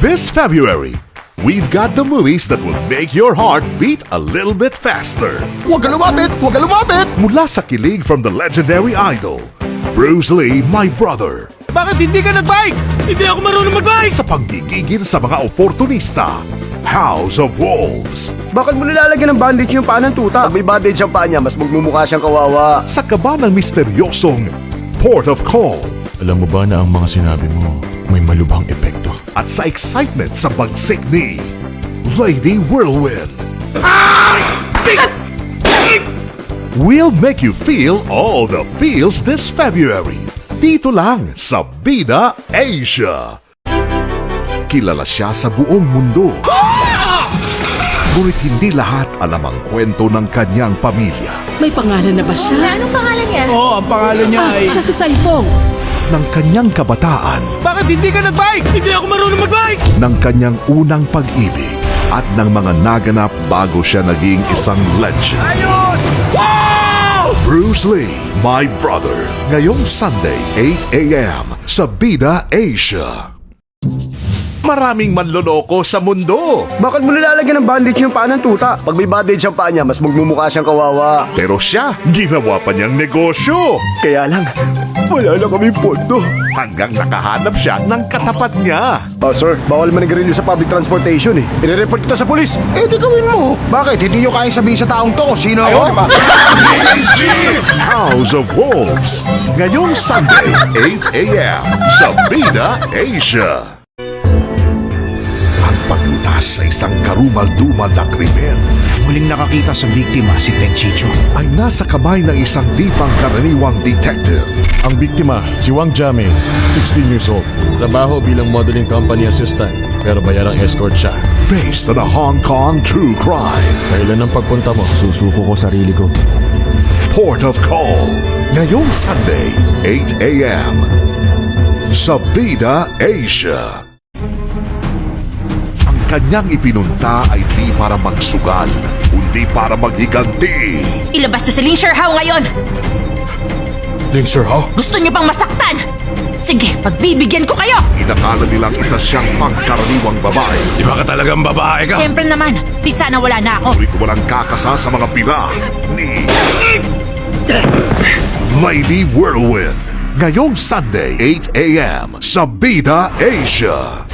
This February, we've got the movies that will make your heart beat a little bit faster. Huwag ka lumapit! Huwag ka lumapit! Mula sa kilig from the legendary idol, Bruce Lee, my brother. Bakit hindi ka nag-bike? Hindi ako marunong mag-bike! Sa paggigigil sa mga oportunista, House of Wolves. Bakit mo nilalagyan ng bandage yung paa ng tuta? Pag may bandage ang paa niya, mas magmumukha siyang kawawa. Sa kaba ng misteryosong Port of Call. Alam mo ba na ang mga sinabi mo may malubhang epekto? At sa excitement sa bagsik ni Lady Whirlwind. We'll make you feel all the feels this February. Dito lang sa Bida Asia. Kilala siya sa buong mundo. Ngunit hindi lahat alam ang kwento ng kanyang pamilya. May pangalan na ba siya? Anong pangalan niya? Oo, ang pangalan niya ay... Siya si Saifong. Ng kanyang kabataan, Bakit hindi ka nag-bike? Hindi ako marunong mag-bike! ng kanyang unang pag-ibig, at ng mga naganap bago siya naging isang legend. Ayos! Wow! Bruce Lee, my brother. Ngayong Sunday, 8 a.m. sa Bida Asia. Maraming manloloko sa mundo. Bakit mo nilalagyan ng bandage yung paa ng tuta? Pag may bandage ang paa niya, mas magmumukha siyang kawawa. Pero siya, ginawa pa niyang negosyo. Kaya lang, wala na kaming pondo. Hanggang nakahanap siya ng katapat niya. Sir, bawal manigarilyo sa public transportation eh. I-report kita sa polis. di gawin mo. Bakit? Hindi nyo kayang sabihin sa taong to kung sino ako? House of Wolves. Ngayong Sunday, 8 a.m. sa Bida Asia. Ang paglutas sa isang karumal-dumal na krimen Huling nakakita sa biktima si Teng Chicho. ay nasa kamay ng isang di pangkaraniwang detective. Ang biktima, si Wang Jiaming, 16 years old. Trabaho bilang modeling company assistant, pero bayarang escort siya. Based on a Hong Kong true crime. Kailan ang pagpunta mo? Susuko ko sarili ko. Port of Call. Ngayong Sunday, 8 a.m. sa Bida Asia. Ang kanyang ipinunta ay di para magsugal, kundi para maghiganti. Ilabas niyo si Ling Sherhao ngayon! Ling Sherhao? Gusto niyo bang masaktan? Sige, pagbibigyan ko kayo! Inakala nilang isa siyang pangkaraniwang babae. Di ba ka talagang babae ka? Siyempre naman, di sana wala na ako. Ngunit walang kakasa sa mga pila ni Lady Whirlwind. Ngayong Sunday, 8 a.m. sa Bida Asia.